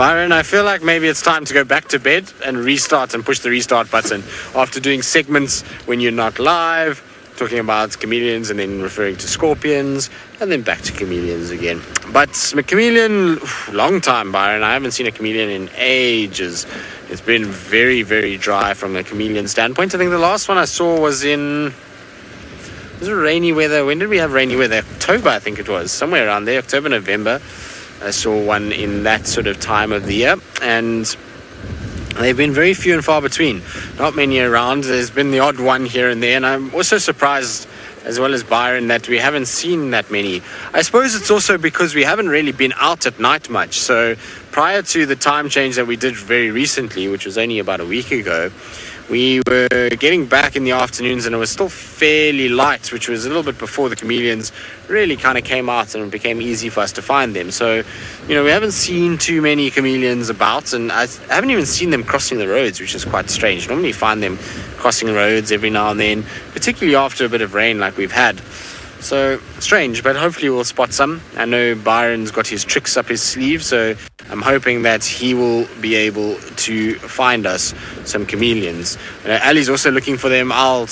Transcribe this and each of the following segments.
Byron, I feel like maybe it's time to go back to bed and restart and push the restart button after doing segments when you're not live, talking about chameleons and then referring to scorpions, and then back to chameleons again. But a chameleon, long time, Byron. I haven't seen a chameleon in ages. It's been very, very dry from a chameleon standpoint. I think the last one I saw was in... Was it rainy weather? When did we have rainy weather? October, I think it was. Somewhere around there, October, November. I saw one in that sort of time of the year, and they've been very few and far between. Not many around. There's been the odd one here and there, and I'm also surprised, as well as Byron, that we haven't seen that many. I suppose it's also because we haven't really been out at night much. So prior to the time change that we did very recently, which was only about a week ago, we were getting back in the afternoons and it was still fairly light, which was a little bit before the chameleons really kind of came out and it became easy for us to find them. So, we haven't seen too many chameleons about, and I haven't even seen them crossing the roads, which is quite strange. Normally you find them crossing roads every now and then, particularly after a bit of rain like we've had. So strange, but hopefully we'll spot some. I know Byron's got his tricks up his sleeve, so I'm hoping that he will be able to find us some chameleons. Ali's also looking for them. I'll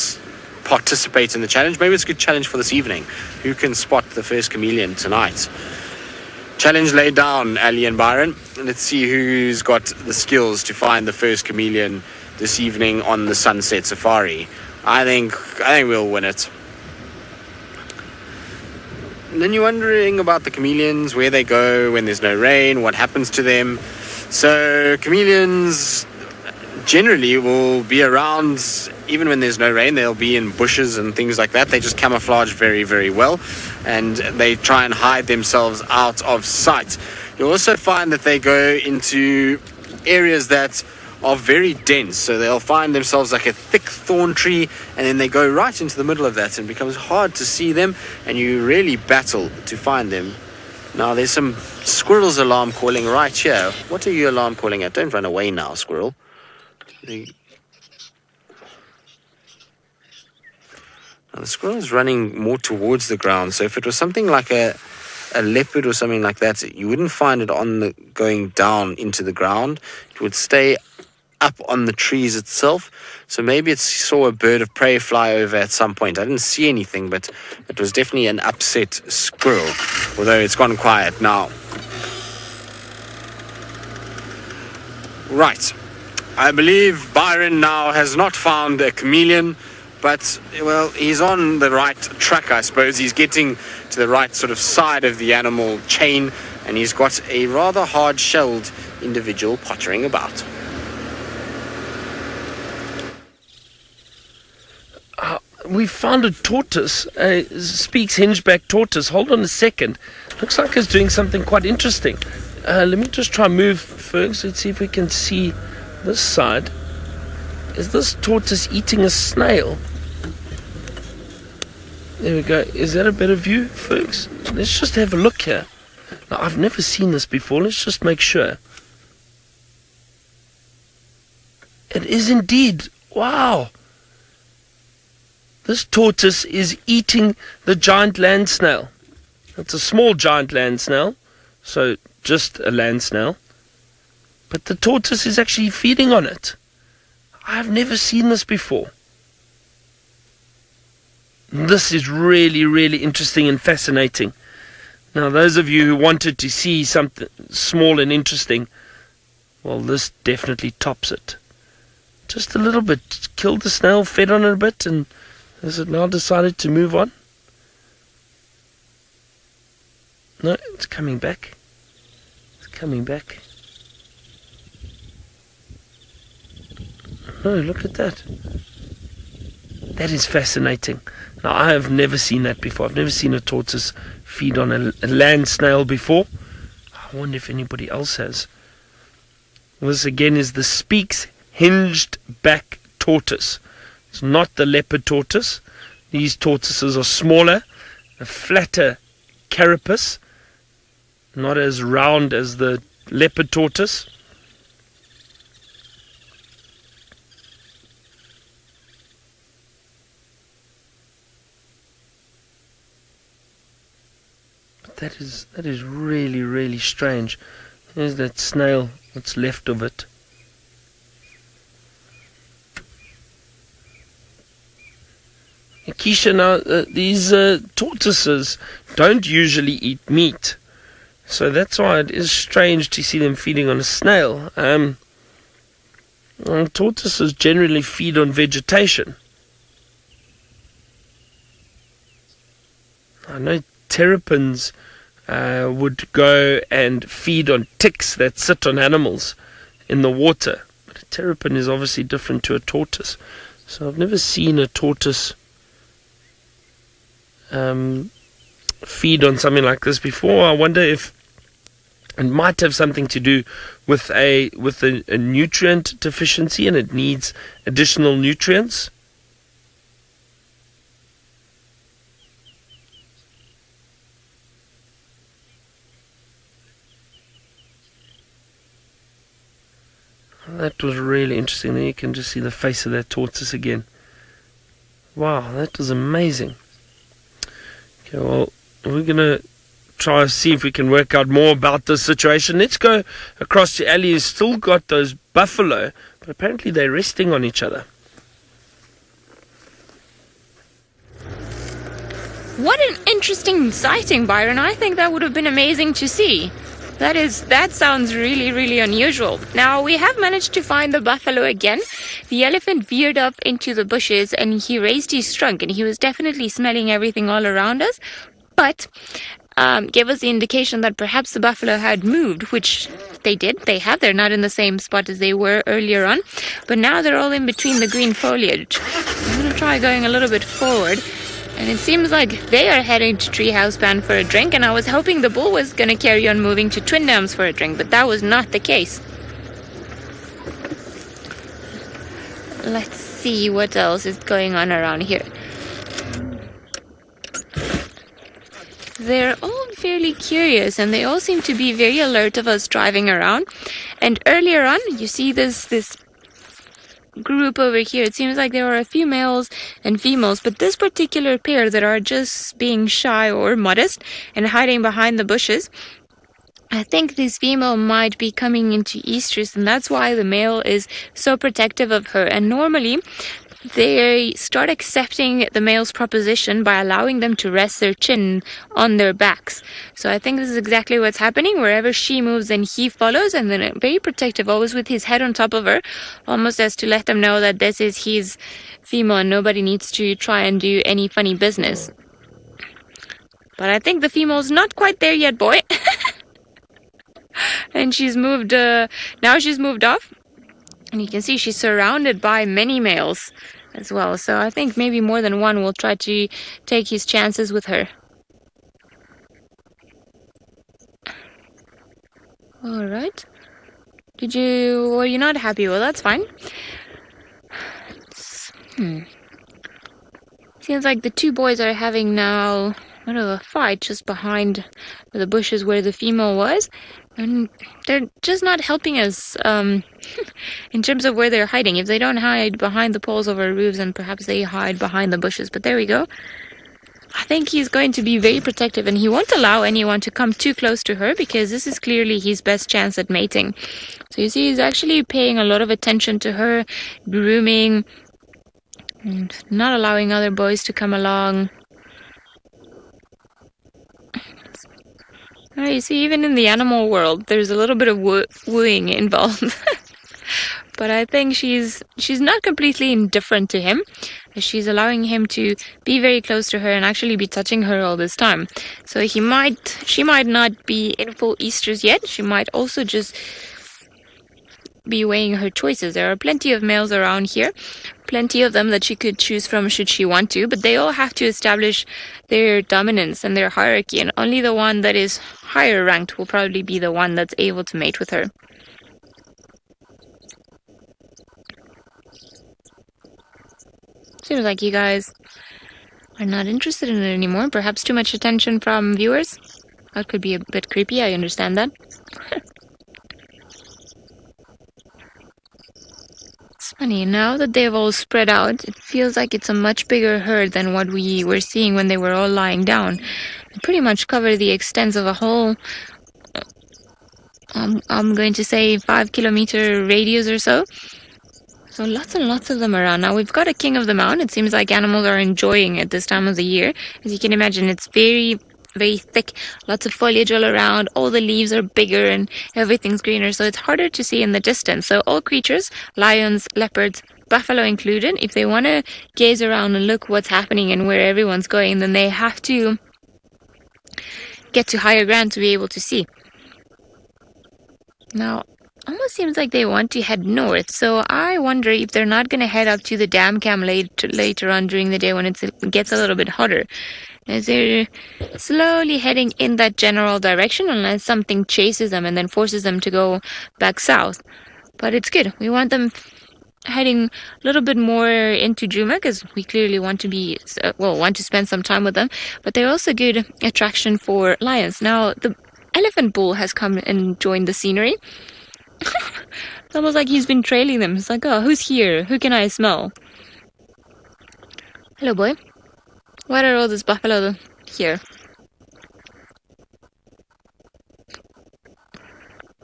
participate in the challenge. Maybe it's a good challenge for this evening. Who can spot the first chameleon tonight? Challenge laid down, Ali and Byron. Let's see who's got the skills to find the first chameleon this evening on the Sunset Safari. I think we'll win it. And then you're wondering about the chameleons, where they go when there's no rain, what happens to them. So chameleons generally will be around even when there's no rain. They'll be in bushes and things like that. They just camouflage very, very well, and they try and hide themselves out of sight. You'll also find that they go into areas that are very dense, so they'll find themselves like a thick thorn tree, and then they go right into the middle of that, and it becomes hard to see them, and you really battle to find them. Now there's some squirrels alarm calling right here. What are you alarm calling at? Don't run away now, squirrel. Now the squirrel is running more towards the ground, so if it was something like a leopard or something like that, you wouldn't find it going down into the ground. It would stay up on the trees itself. So maybe it saw a bird of prey fly over at some point. I didn't see anything, but it was definitely an upset squirrel, although it's gone quiet now. Right, I believe Byron now has not found a chameleon, but well, he's on the right track, I suppose. He's getting to the right sort of side of the animal chain, and he's got a rather hard-shelled individual pottering about. We found a tortoise, a Speaks hingeback tortoise. Hold on a second. Looks like it's doing something quite interesting. Let me just try and move first. Let's see if we can see this side. Is this tortoise eating a snail? There we go. Is that a better view, folks? Let's just have a look here. Now, I've never seen this before. Let's just make sure. It is indeed. Wow. This tortoise is eating the giant land snail. It's a small giant land snail, so just a land snail. But the tortoise is actually feeding on it. I've never seen this before. This is really, really interesting and fascinating. Now, those of you who wanted to see something small and interesting, well, this definitely tops it. Just a little bit. Killed the snail, fed on it a bit, and has it now decided to move on? No, it's coming back. It's coming back. No, look at that. That is fascinating. Now, I have never seen that before. I've never seen a tortoise feed on a land snail before. I wonder if anybody else has. This again is the Speaks hinged back tortoise. It's not the leopard tortoise. These tortoises are smaller, a flatter carapace, not as round as the leopard tortoise. But that is really, really strange. There's that snail, what's left of it. Keisha, now these tortoises don't usually eat meat, so that's why it is strange to see them feeding on a snail. Tortoises generally feed on vegetation. I know terrapins would go and feed on ticks that sit on animals in the water, but a terrapin is obviously different to a tortoise. So I've never seen a tortoise feed on something like this before. I wonder if it might have something to do with a nutrient deficiency and it needs additional nutrients. That was really interesting. There you can just see the face of that tortoise again. Wow, that was amazing. Okay, well, we're going to try and see if we can work out more about this situation. Let's go across to Ali, who's still got those buffalo, but apparently they're resting on each other. What an interesting sighting, Byron. I think that would have been amazing to see. That sounds really, really unusual. Now, we have managed to find the buffalo again. The elephant veered up into the bushes and he raised his trunk, and he was definitely smelling everything all around us, but gave us the indication that perhaps the buffalo had moved, which they did. They have. They're not in the same spot as they were earlier on, but now they're all in between the green foliage. I'm going to try going a little bit forward. And it seems like they are heading to Treehouse Band for a drink, and I was hoping the bull was going to carry on moving to Twin Dams for a drink, but that was not the case. Let's see what else is going on around here. They're all fairly curious, and they all seem to be very alert of us driving around. And earlier on, you see this group over here. It seems like there are a few males and females, but this particular pair that are just being shy or modest and hiding behind the bushes, I think this female might be coming into estrus, and that's why the male is so protective of her. And normally they start accepting the male's proposition by allowing them to rest their chin on their backs. So I think this is exactly what's happening. Wherever she moves, then he follows, and then very protective, always with his head on top of her, almost as to let them know that this is his female and nobody needs to try and do any funny business. But I think the female's not quite there yet, boy. And she's moved, now she's moved off. And you can see she's surrounded by many males as well. So I think maybe more than one will try to take his chances with her. Alright. Were you not happy? Well, that's fine. Seems like the two boys are having now a bit of a fight just behind the bushes where the female was. And they're just not helping us in terms of where they're hiding. If they don't hide behind the poles of our roofs, then perhaps they hide behind the bushes. But there we go. I think he's going to be very protective, and he won't allow anyone to come too close to her, because this is clearly his best chance at mating. So you see, he's actually paying a lot of attention to her, grooming, and not allowing other boys to come along. You see, even in the animal world, there's a little bit of wooing involved. But I think she's not completely indifferent to him. She's allowing him to be very close to her and actually be touching her all this time. So she might not be in full estrus yet. She might also just be weighing her choices. There are plenty of males around here, plenty of them that she could choose from should she want to, but they all have to establish their dominance and their hierarchy, and only the one that is higher ranked will probably be the one that's able to mate with her. Seems like you guys are not interested in it anymore. Perhaps too much attention from viewers. That could be a bit creepy, I understand that. It's funny, now that they've all spread out, it feels like it's a much bigger herd than what we were seeing when they were all lying down. They pretty much cover the extent of a whole I'm going to say 5-kilometer radius or so. So lots and lots of them around. Now we've got a king of the mound. It seems like animals are enjoying it this time of the year. As you can imagine, it's very, very thick. Lots of foliage all around. All the leaves are bigger and everything's greener. So it's harder to see in the distance. So all creatures, lions, leopards, buffalo included, if they want to gaze around and look what's happening and where everyone's going, then they have to get to higher ground to be able to see. Now, almost seems like they want to head north, so I wonder if they're not going to head up to the dam cam later on during the day when it gets a little bit hotter, as they're slowly heading in that general direction unless something chases them and then forces them to go back south. But it's good. We want them heading a little bit more into Djuma because we clearly want to want to spend some time with them, but they're also good attraction for lions. Now, the elephant bull has come and joined the scenery. It's almost like he's been trailing them. It's like, oh, who's here? Who can I smell? Hello, boy. Why are all these buffalo here?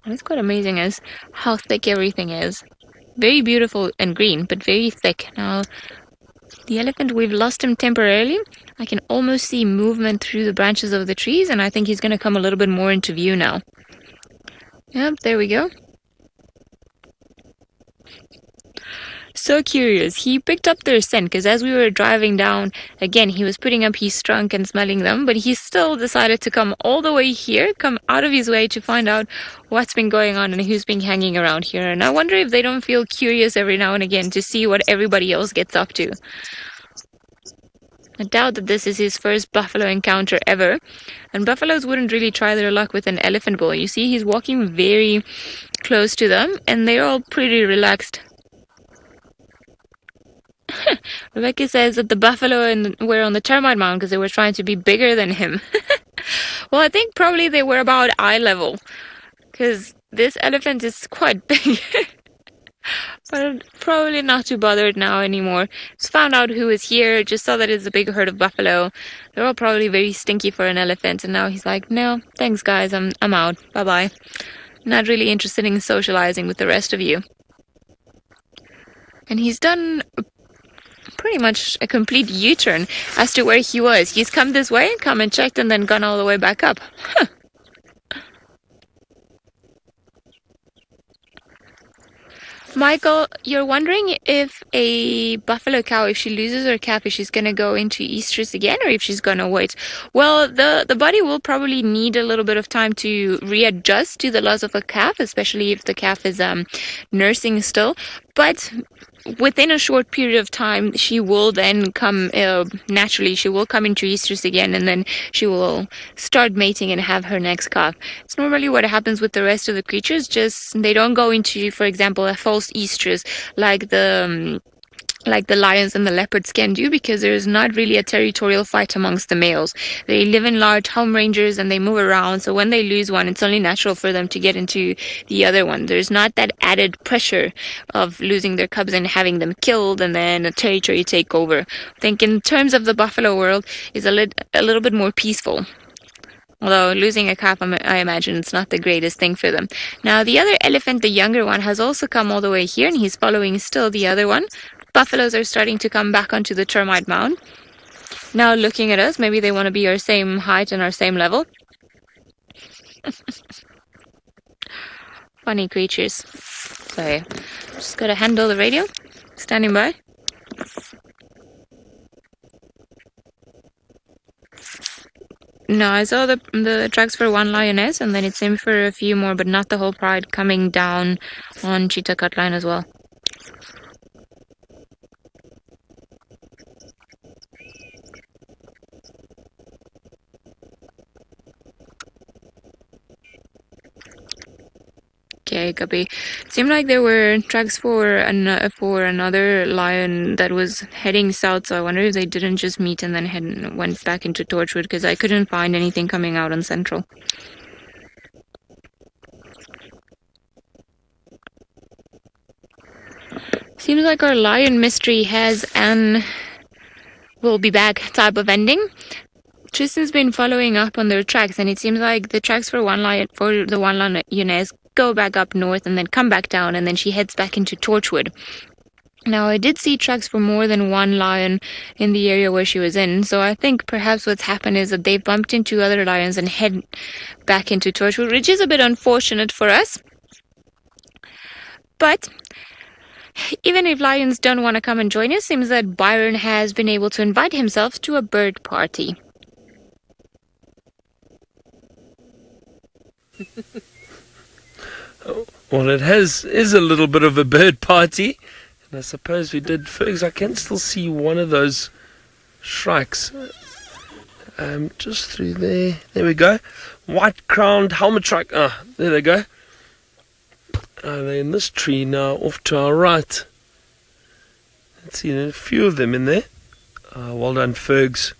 It's quite amazing as how thick everything is. Very beautiful and green, but very thick. Now, the elephant, we've lost him temporarily. I can almost see movement through the branches of the trees, and I think he's going to come a little bit more into view now. Yep, there we go. So curious. He picked up their scent because as we were driving down, again, he was putting up his trunk and smelling them, but he still decided to come all the way here, come out of his way to find out what's been going on and who's been hanging around here. And I wonder if they don't feel curious every now and again to see what everybody else gets up to. I doubt that this is his first buffalo encounter ever, and buffaloes wouldn't really try their luck with an elephant bull. You see, he's walking very close to them, and they're all pretty relaxed. Rebecca says that the buffalo were on the termite mound because they were trying to be bigger than him. Well, I think probably they were about eye level because this elephant is quite big. But probably not too bothered now anymore. Just found out who is here, just saw that it's a big herd of buffalo. They're all probably very stinky for an elephant, and now he's like, no, thanks guys, I'm out. Bye-bye. Not really interested in socializing with the rest of you. And he's done pretty much a complete U-turn as to where he was. He's come this way, come and checked, and then gone all the way back up. Huh. Michael, you're wondering if a buffalo cow, if she loses her calf, if she's going to go into estrus again or if she's going to wait. Well, the body will probably need a little bit of time to readjust to the loss of a calf, especially if the calf is nursing still. But within a short period of time, she will then come, naturally, she will come into estrus again, and then she will start mating and have her next calf. It's normally what happens with the rest of the creatures, just they don't go into, for example, a false estrus like the lions and the leopards can do, because there's not really a territorial fight amongst the males. They live in large home ranges and they move around, so when they lose one, it's only natural for them to get into the other one. There's not that added pressure of losing their cubs and having them killed and then a territory takeover. I think in terms of the buffalo world is a little bit more peaceful. Although losing a calf, I imagine it's not the greatest thing for them. Now, the other elephant, the younger one, has also come all the way here, and he's following still the other one. Buffaloes are starting to come back onto the termite mound. Now looking at us, maybe they want to be our same height and our same level. Funny creatures. So, just got to handle the radio. Standing by. No, I saw the tracks for one lioness, and then it seemed for a few more, but not the whole pride coming down on Cheetah Cut Line as well. Okay, copy. Seemed like there were tracks for another lion that was heading south, so I wonder if they didn't just meet and then went back into Torchwood, because I couldn't find anything coming out on Central. Seems like our lion mystery has an "we'll be back" type of ending. Tristan's been following up on their tracks, and it seems like the tracks for the one lioness go back up north and then come back down, and then she heads back into Torchwood. Now, I did see tracks for more than one lion in the area where she was in, so I think perhaps what's happened is that they bumped into other lions and head back into Torchwood, which is a bit unfortunate for us. But even if lions don't want to come and join us, it seems that Byron has been able to invite himself to a bird party. Well, it is a little bit of a bird party. And I suppose we did Fergs. I can still see one of those shrikes. Just through there. There we go. White-crowned helmet shrike. Ah, there they go. They're in this tree now, off to our right. Let's see, there's a few of them in there. Well done, Fergs.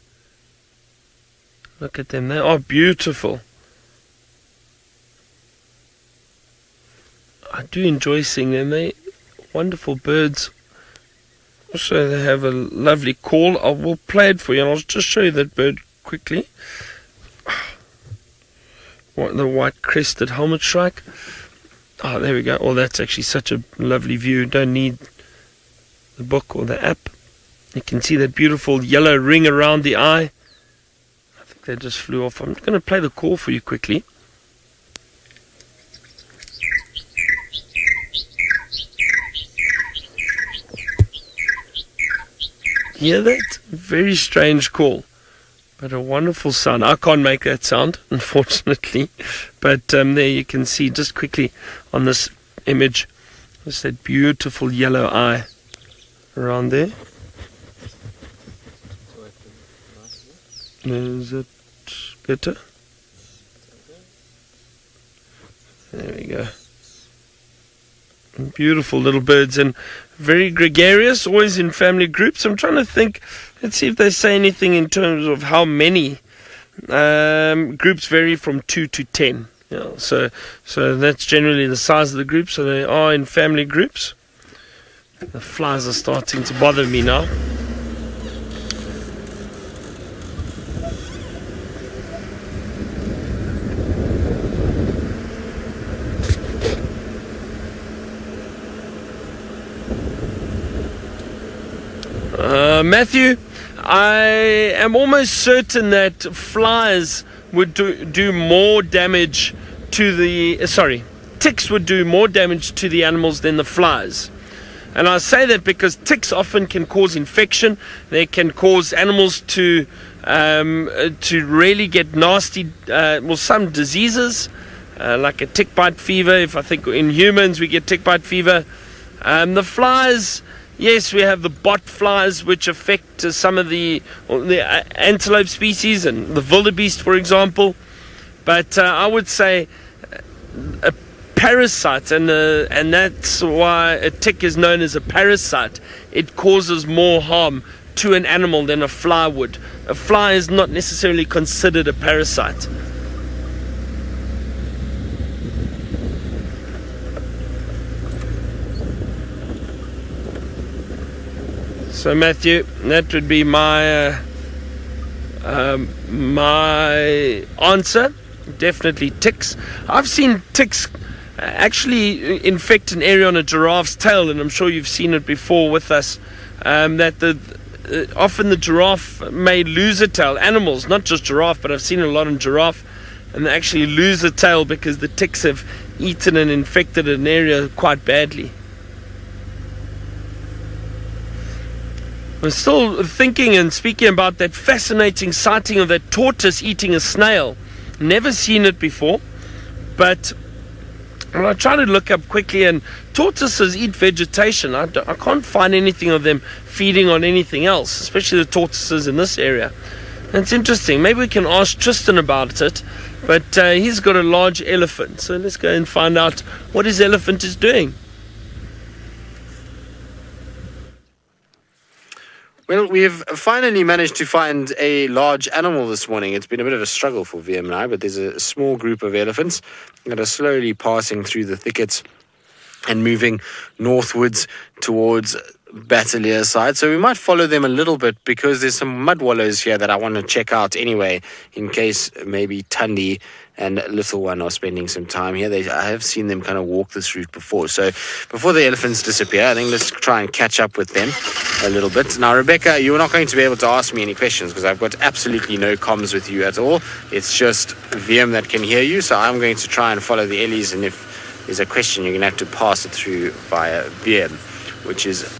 Look at them. They are beautiful. I do enjoy seeing them. They're wonderful birds. Also, they have a lovely call. I will play it for you, and I'll just show you that bird quickly. The white-crested helmet shrike. Oh, there we go. Oh, that's actually such a lovely view. Don't need the book or the app. You can see that beautiful yellow ring around the eye. I think they just flew off. I'm going to play the call for you quickly. Hear that? Very strange call, but a wonderful sound. I can't make that sound, unfortunately, but there you can see just quickly on this image, just that beautiful yellow eye around there. Is it better? There we go. Beautiful little birds, and very gregarious, always in family groups. I'm trying to think, let's see if they say anything in terms of how many. Groups vary from 2 to 10. So that's generally the size of the group, so they are in family groups. The flies are starting to bother me now. Matthew, I am almost certain that flies would do more damage to the... ticks would do more damage to the animals than the flies. And I say that because ticks often can cause infection. They can cause animals to really get nasty, some diseases, like a tick bite fever. If I think in humans we get tick bite fever. The flies... Yes, we have the bot flies, which affect some of the antelope species and the wildebeest, for example. But I would say a parasite, and that's why a tick is known as a parasite. It causes more harm to an animal than a fly would. A fly is not necessarily considered a parasite. So Matthew, that would be my my answer. Definitely ticks. I've seen ticks actually infect an area on a giraffe's tail, and I'm sure you've seen it before with us. That often the giraffe may lose a tail. Animals, not just giraffe, but I've seen it a lot in giraffe, and they actually lose a tail because the ticks have eaten and infected an area quite badly. I'm still thinking and speaking about that fascinating sighting of that tortoise eating a snail. Never seen it before, but when I try to look up quickly, and tortoises eat vegetation. I can't find anything of them feeding on anything else, especially the tortoises in this area. And it's interesting. Maybe we can ask Tristan about it, but he's got a large elephant. So let's go and find out what his elephant is doing. Well, we've finally managed to find a large animal this morning. It's been a bit of a struggle for VM and I, but there's a small group of elephants that are slowly passing through the thickets and moving northwards towards Battalier side, so we might follow them a little bit because there's some mud wallows here that I want to check out anyway, in case maybe Tundi and Little One are spending some time here. I have seen them kind of walk this route before, so before the elephants disappear, I think let's try and catch up with them a little bit. Now, Rebecca, you're not going to be able to ask me any questions because I've got absolutely no comms with you at all. It's just VM that can hear you, so I'm going to try and follow the Ellies, and if there's a question, you're going to have to pass it through via VM, which is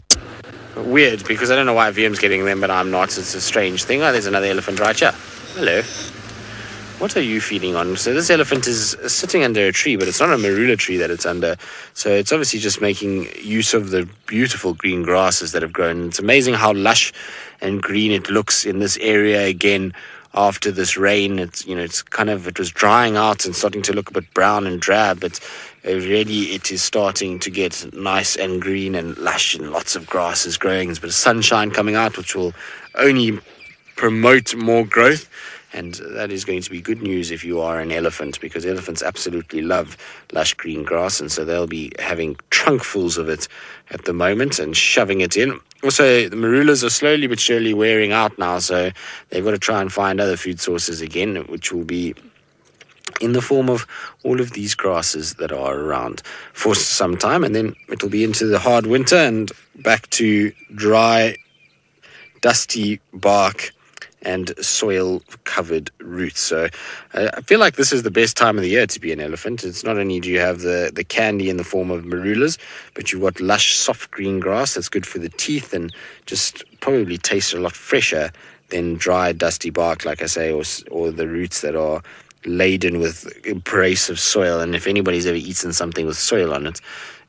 weird because I don't know why VM's getting them, but I'm not. It's a strange thing. Oh, there's another elephant right here. Hello. What are you feeding on? So this elephant is sitting under a tree, but it's not a marula tree that it's under. So it's obviously just making use of the beautiful green grasses that have grown. It's amazing how lush and green it looks in this area again after this rain. It's it was drying out and starting to look a bit brown and drab, but already it is starting to get nice and green and lush and lots of grasses growing. There's a bit of sunshine coming out, which will only promote more growth. And that is going to be good news if you are an elephant, because elephants absolutely love lush green grass, and so they'll be having trunkfuls of it at the moment and shoving it in. Also, the marulas are slowly but surely wearing out now, so they've got to try and find other food sources again, which will be in the form of all of these grasses that are around for some time, and then it'll be into the hard winter and back to dry, dusty bark and soil-covered roots. So I feel like this is the best time of the year to be an elephant. It's not only do you have the candy in the form of marulas, but you've got lush, soft green grass that's good for the teeth and just probably tastes a lot fresher than dry, dusty bark, like I say, or the roots that are laden with abrasive soil. And if anybody's ever eaten something with soil on it,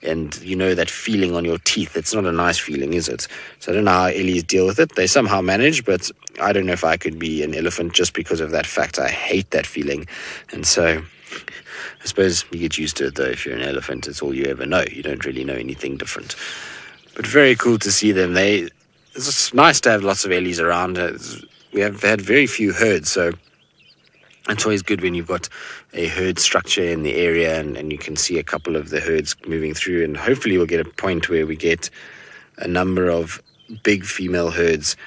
and you know that feeling on your teeth, it's not a nice feeling, is it? So I don't know how Ellies deal with it. They somehow manage, but I don't know if I could be an elephant just because of that fact. I hate that feeling. And so I suppose you get used to it, though. If you're an elephant, it's all you ever know. You don't really know anything different. But very cool to see them. It's nice to have lots of Ellies around. We have had very few herds, so it's always good when you've got a herd structure in the area and you can see a couple of the herds moving through, and hopefully we'll get a point where we get a number of big female herds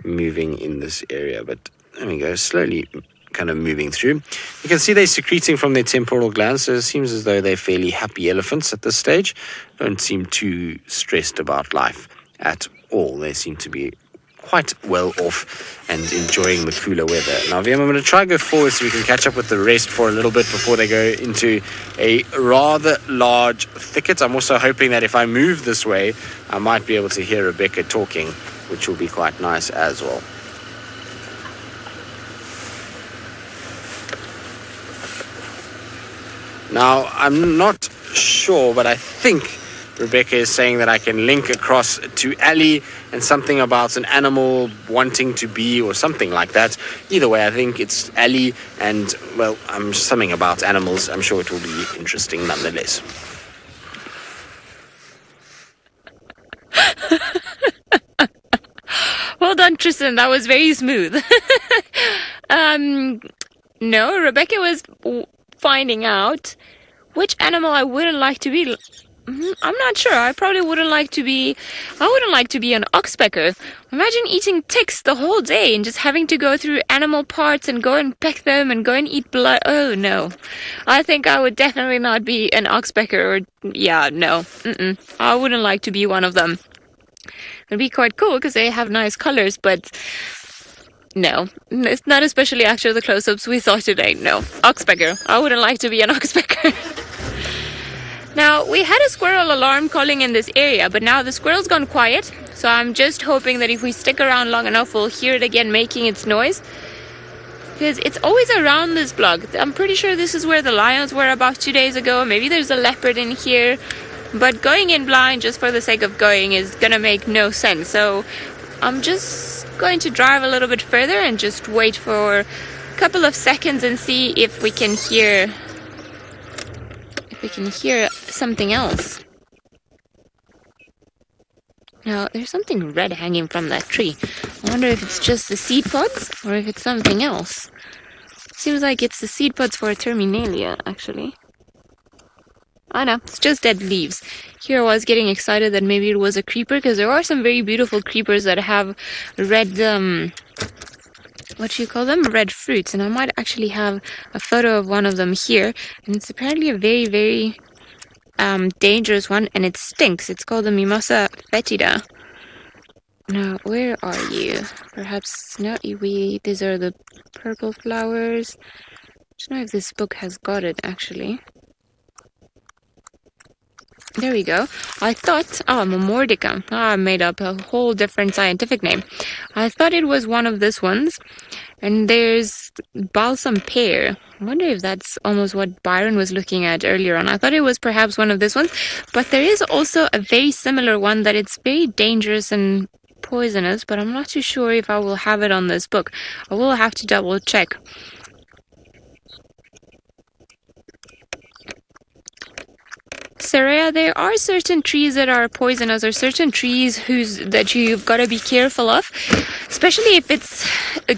moving in this area. But there we go, slowly kind of moving through. You can see they're secreting from their temporal glands, so it seems as though they're fairly happy elephants at this stage. Don't seem too stressed about life at all. They seem to be quite well off and enjoying the cooler weather. Now, VM, I'm going to try and go forward so we can catch up with the rest for a little bit before they go into a rather large thicket. I'm also hoping that if I move this way, I might be able to hear Rebecca talking, which will be quite nice as well. Now, I'm not sure, but I think Rebecca is saying that I can link across to Ali and something about an animal wanting to be or something like that. Either way, I think it's Ali and, well, something about animals. I'm sure it will be interesting nonetheless. Well done, Tristan. That was very smooth. No, Rebecca was finding out which animal I wouldn't like to be. I'm not sure. I wouldn't like to be an oxpecker. Imagine eating ticks the whole day and just having to go through animal parts and go and peck them and go and eat blood. Oh, no. I think I would definitely not be an oxpecker. No. I wouldn't like to be one of them. It'd be quite cool because they have nice colors, but no. It's not especially after the close-ups we saw today. No. Oxpecker. I wouldn't like to be an oxpecker. Now, we had a squirrel alarm calling in this area, but now the squirrel's gone quiet, so I'm just hoping that if we stick around long enough, we'll hear it again making its noise. Because it's always around this block. I'm pretty sure this is where the lions were about 2 days ago. Maybe there's a leopard in here. But going in blind just for the sake of going is going to make no sense. So I'm just going to drive a little bit further and just wait for a couple of seconds and see if we can hear something else. Now, there's something red hanging from that tree. I wonder if it's just the seed pods or if it's something else. Seems like it's the seed pods for a terminalia, actually. Oh no, it's just dead leaves. Here I was getting excited that maybe it was a creeper, because there are some very beautiful creepers that have red, what do you call them? Red fruits. And I might actually have a photo of one of them here. And it's apparently a very, very dangerous one, and it stinks. It's called the Mimosa fetida. Now, where are you? Perhaps, no, these are the purple flowers. I don't know if this book has got it, actually. There we go. I thought, Momordica. I made up a whole different scientific name. I thought it was one of these ones. And there's balsam pear. I wonder if that's almost what Byron was looking at earlier on. I thought it was perhaps one of these ones. But there is also a very similar one that it's very dangerous and poisonous. But I'm not too sure if I will have it on this book. I will have to double check. Saraya, there are certain trees that are poisonous, or certain trees that you've got to be careful of, especially if it's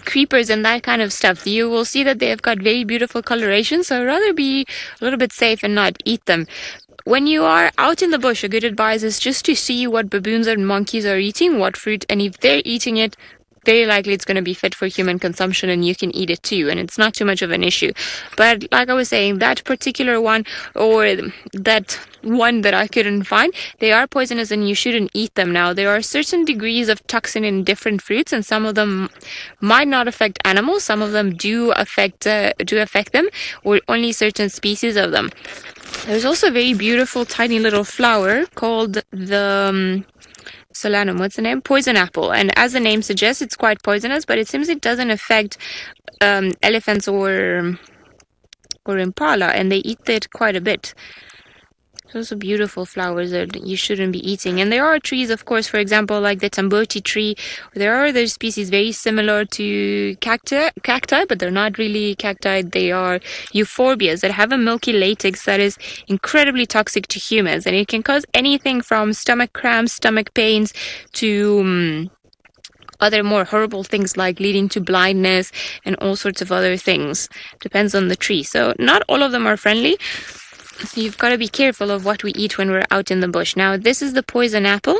creepers and that kind of stuff. You will see that they've got very beautiful coloration, so I'd rather be a little bit safe and not eat them. When you are out in the bush, a good advice is just to see what baboons and monkeys are eating, what fruit, and if they're eating it, very likely it's going to be fit for human consumption and you can eat it too, and it's not too much of an issue. But like I was saying, that particular one, or that one that I couldn't find, they are poisonous and you shouldn't eat them. Now, there are certain degrees of toxin in different fruits, and some of them might not affect animals, some of them do affect them, or only certain species of them. There's also a very beautiful tiny little flower called the Solanum, what's the name? Poison apple. And as the name suggests, it's quite poisonous, but it seems it doesn't affect elephants or impala, and they eat it quite a bit. Those are beautiful flowers that you shouldn't be eating. And there are trees, of course, for example, like the tamboti tree. There are other species very similar to cacti, but they're not really cacti. They are euphorbias that have a milky latex that is incredibly toxic to humans. And it can cause anything from stomach cramps, stomach pains, to other more horrible things like leading to blindness and all sorts of other things. Depends on the tree. So not all of them are friendly. So you've got to be careful of what we eat when we're out in the bush. Now, this is the poison apple,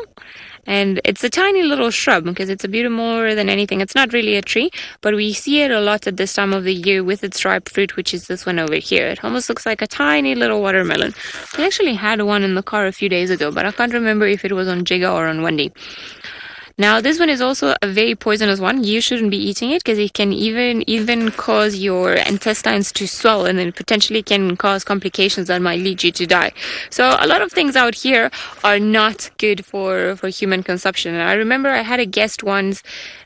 and it's a tiny little shrub because it's a beauty more than anything. It's not really a tree, but we see it a lot at this time of the year with its ripe fruit, which is this one over here. It almost looks like a tiny little watermelon. I actually had one in the car a few days ago, but I can't remember if it was on Jigga or on Wendy. Now, this one is also a very poisonous one. You shouldn't be eating it because it can even cause your intestines to swell, and then potentially can cause complications that might lead you to die. So a lot of things out here are not good for human consumption. And I remember I had a guest once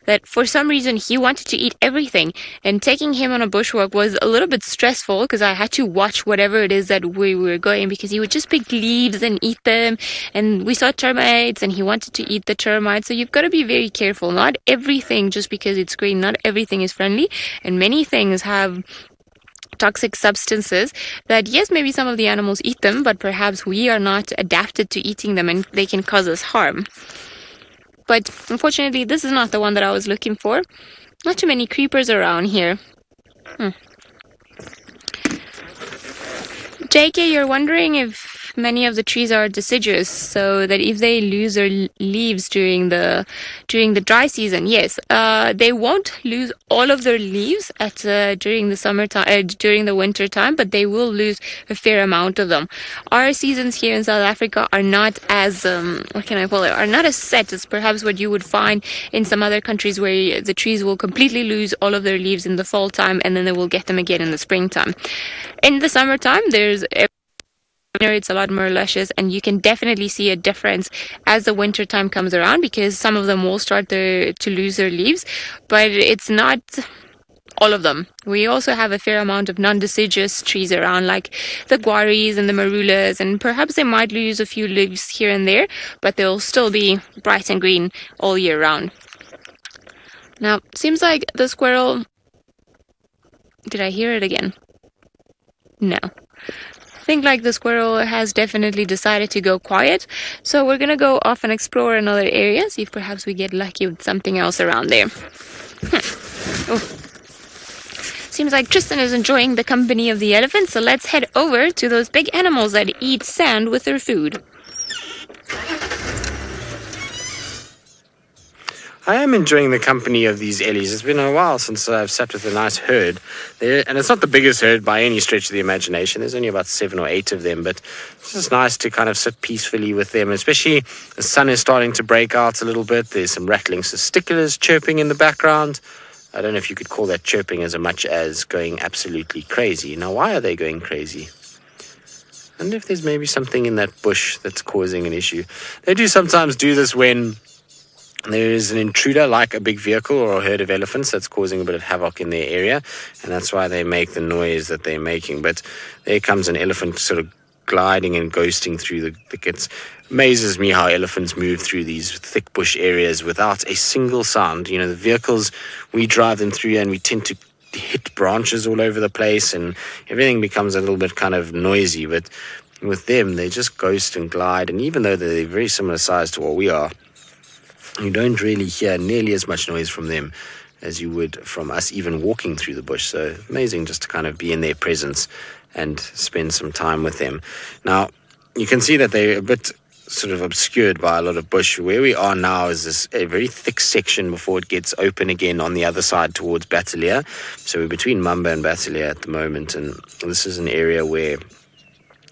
that for some reason he wanted to eat everything, and taking him on a bushwalk was a little bit stressful because I had to watch whatever it is that we were going, because he would just pick leaves and eat them, and we saw termites and he wanted to eat the termites. So you've got to be very careful. Not everything, just because it's green, not everything is friendly, and many things have toxic substances that, yes, maybe some of the animals eat them, but perhaps we are not adapted to eating them and they can cause us harm. But unfortunately, this is not the one that I was looking for. Not too many creepers around here. JK, you're wondering if many of the trees are deciduous, so that if they lose their leaves during the dry season, yes, they won't lose all of their leaves during the summertime, during the winter time, but they will lose a fair amount of them. Our seasons here in South Africa are not as are not as set as perhaps what you would find in some other countries, where the trees will completely lose all of their leaves in the fall time, and then they will get them again in the springtime. In the summertime, it's a lot more luscious, and you can definitely see a difference as the winter time comes around, because some of them will start to lose their leaves, but it's not all of them. We also have a fair amount of non-deciduous trees around, like the guaris and the marulas, and perhaps they might lose a few leaves here and there, but they'll still be bright and green all year round. Now, seems like the squirrel... Did I hear it again? No. I think like the squirrel has definitely decided to go quiet, so we're gonna go off and explore another area, see if perhaps we get lucky with something else around there. Seems like Tristan is enjoying the company of the elephant, so let's head over to those big animals that eat sand with their food. I am enjoying the company of these ellies. It's been a while since I've sat with a nice herd. And it's not the biggest herd by any stretch of the imagination. There's only about 7 or 8 of them, but it's just nice to kind of sit peacefully with them, especially the sun is starting to break out a little bit. There's some rattling cisticulars chirping in the background. I don't know if you could call that chirping as much as going absolutely crazy. Now, why are they going crazy? I wonder if there's maybe something in that bush that's causing an issue. They do sometimes do this when there is an intruder like a big vehicle or a herd of elephants that's causing a bit of havoc in their area, and that's why they make the noise that they're making. But there comes an elephant sort of gliding and ghosting through the thickets. Amazes me how elephants move through these thick bush areas without a single sound. You know, the vehicles, we drive them through and we tend to hit branches all over the place and everything becomes a little bit kind of noisy, but with them, they just ghost and glide, and even though they're very similar size to what we are, you don't really hear nearly as much noise from them as you would from us even walking through the bush. So amazing just to kind of be in their presence and spend some time with them. Now, you can see that they're a bit sort of obscured by a lot of bush. Where we are now is a very thick section before it gets open again on the other side towards Batalia. So we're between Mamba and Batalia at the moment, and this is an area where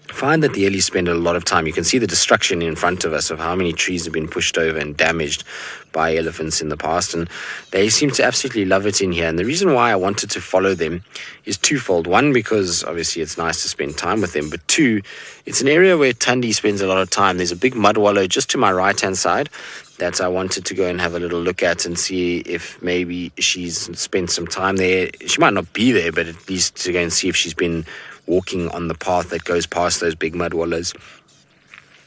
find that the ellies spend a lot of time. You can see the destruction in front of us of how many trees have been pushed over and damaged by elephants in the past, and they seem to absolutely love it in here. And the reason why I wanted to follow them is twofold. One, because obviously it's nice to spend time with them, but two, it's an area where Tundi spends a lot of time. There's a big mud wallow just to my right hand side that I wanted to go and have a little look at and see if maybe she's spent some time there. She might not be there, but at least to go and see if she's been walking on the path that goes past those big mud wallows.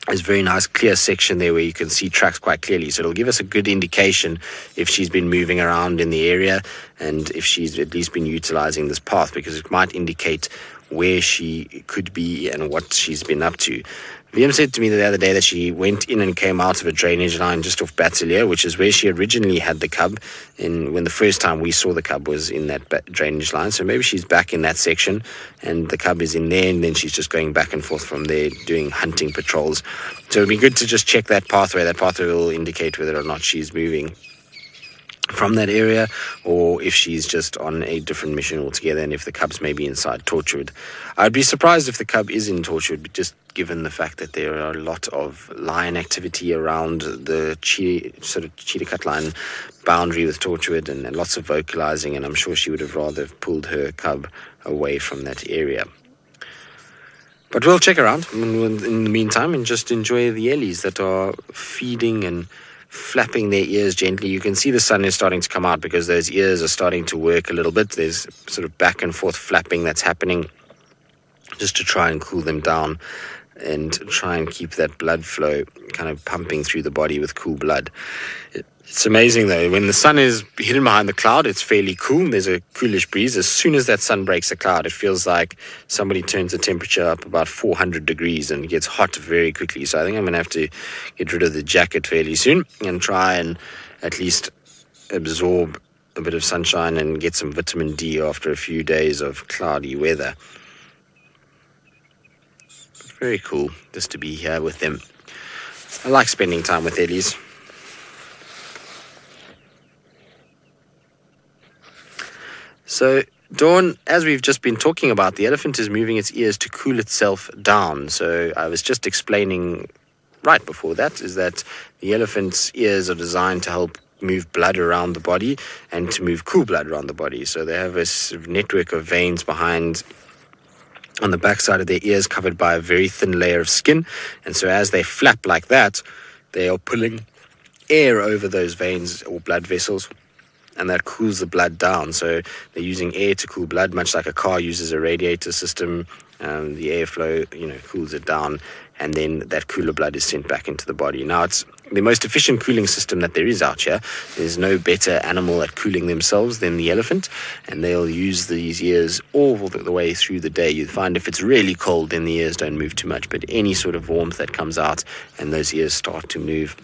There's a very nice clear section there where you can see tracks quite clearly, so it'll give us a good indication if she's been moving around in the area and if she's at least been utilizing this path, because it might indicate where she could be and what she's been up to. Liam said to me the other day that she went in and came out of a drainage line just off Batalia, which is where she originally had the cub when the first time we saw the cub was in that drainage line. So maybe she's back in that section and the cub is in there, and then she's just going back and forth from there doing hunting patrols. So it'd be good to just check that pathway. That pathway will indicate whether or not she's moving from that area or if she's just on a different mission altogether, and if the cub's maybe inside Torchwood. I'd be surprised if the cub is in Torchwood, just given the fact that there are a lot of lion activity around the cheetah cut line boundary with Torchwood, and lots of vocalizing, and I'm sure she would have rather pulled her cub away from that area. But we'll check around in the meantime and just enjoy the ellies that are feeding and flapping their ears gently. You can see the sun is starting to come out because those ears are starting to work a little bit. There's sort of back and forth flapping that's happening just to try and cool them down and try and keep that blood flow kind of pumping through the body with cool blood. It's amazing though, when the sun is hidden behind the cloud, it's fairly cool. There's a coolish breeze. As soon as that sun breaks the cloud, it feels like somebody turns the temperature up about 400 degrees and it gets hot very quickly. So I think I'm going to have to get rid of the jacket fairly soon and try and at least absorb a bit of sunshine and get some vitamin D after a few days of cloudy weather. It's very cool just to be here with them. I like spending time with ellies. So, Dawn, as we've just been talking about, the elephant is moving its ears to cool itself down. So I was just explaining right before that, is that the elephant's ears are designed to help move blood around the body and to move cool blood around the body. So they have a sort of network of veins behind on the backside of their ears covered by a very thin layer of skin. And so as they flap like that, they are pulling air over those veins or blood vessels, and that cools the blood down. So they're using air to cool blood, much like a car uses a radiator system. The airflow, cools it down, and then that cooler blood is sent back into the body. Now, it's the most efficient cooling system that there is out here. There's no better animal at cooling themselves than the elephant, and they'll use these ears all the way through the day. You find if it's really cold, then the ears don't move too much, but any sort of warmth that comes out and those ears start to move,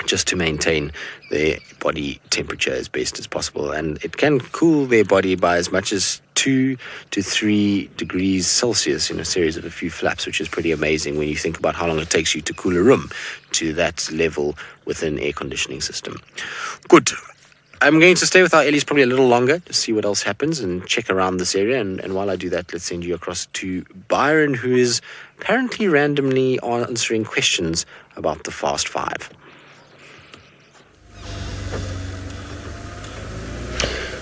just to maintain their body temperature as best as possible. And it can cool their body by as much as 2 to 3 degrees Celsius in a series of a few flaps, which is pretty amazing when you think about how long it takes you to cool a room to that level with an air conditioning system. Good. I'm going to stay with our Ellies probably a little longer to see what else happens and check around this area. And while I do that, let's send you across to Byron, who is apparently randomly answering questions about the Fast Five.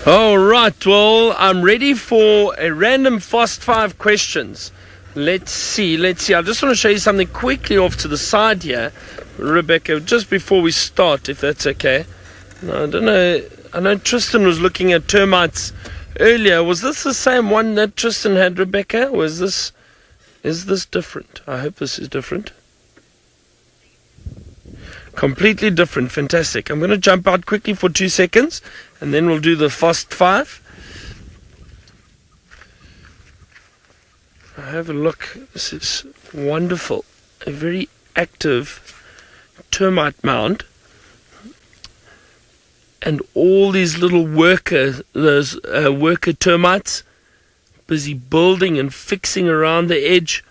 All right, well, I'm ready for a random Fast 5 questions. Let's see. I just want to show you something quickly off to the side here, Rebecca, just before we start, if that's okay. Now, I don't know. I know Tristan was looking at termites earlier. Was this the same one that Tristan had, Rebecca? Or is this different? I hope this is different. Completely different. Fantastic. I'm going to jump out quickly for 2 seconds, and then we'll do the Fast 5. Have a look. This is wonderful. A very active termite mound. And all these little worker termites busy building and fixing around the edge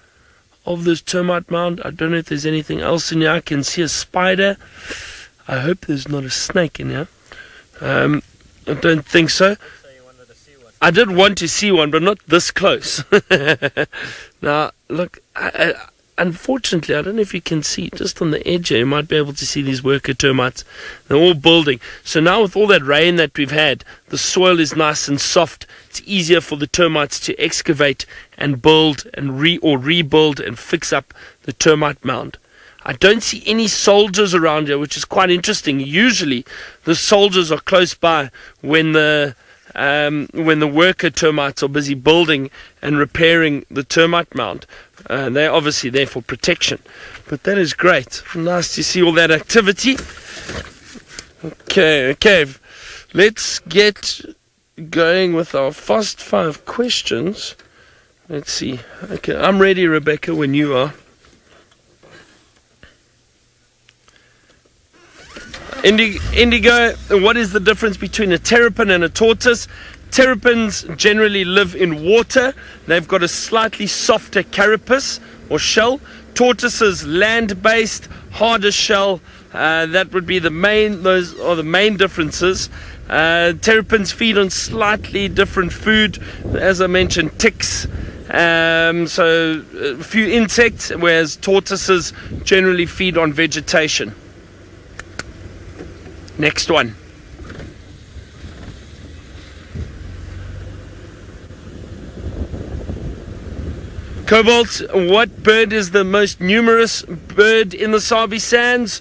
of this termite mound. I don't know if there's anything else in here. I can see a spider. I hope there's not a snake in here. I don't think so. I did want to see one, but not this close. Now, look, unfortunately, I don't know if you can see, just on the edge here, you might be able to see these worker termites. They're all building. So now with all that rain that we've had, the soil is nice and soft. It's easier for the termites to excavate and build and rebuild and fix up the termite mound. I don't see any soldiers around here, which is quite interesting. Usually the soldiers are close by when the worker termites are busy building and repairing the termite mound. They're obviously there for protection. But that is great. Nice to see all that activity. Okay. Let's get going with our Fast 5 questions. Let's see. Okay, I'm ready, Rebecca, when you are. Indigo, what is the difference between a terrapin and a tortoise? Terrapins generally live in water. They've got a slightly softer carapace or shell. Tortoises, land-based, harder shell. That would be those are the main differences. Terrapins feed on slightly different food, as I mentioned, ticks, so a few insects, whereas tortoises generally feed on vegetation. Next one. Cobalt, what bird is the most numerous bird in the Sabi Sands?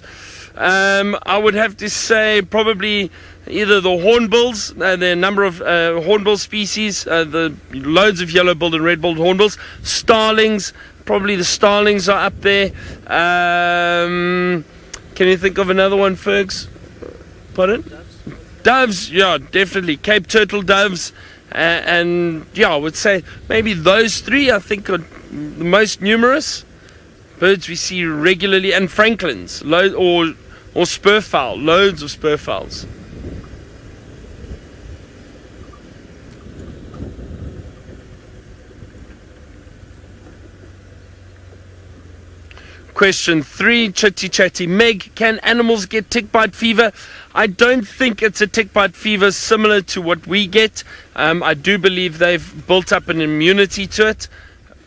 I would have to say probably either the hornbills. There are a number of hornbill species, the loads of yellow-billed and red-billed hornbills. Starlings, probably the starlings are up there. Can you think of another one, Fergs? Pardon? Doves, yeah, definitely. Cape turtle doves. And yeah, I would say maybe those three, I think, are the most numerous birds we see regularly. And francolins, or spurfowl, loads of spurfowls. Question 3, Chitty Chatty Meg, can animals get tick bite fever? I don't think it's a tick bite fever similar to what we get. I do believe they've built up an immunity to it.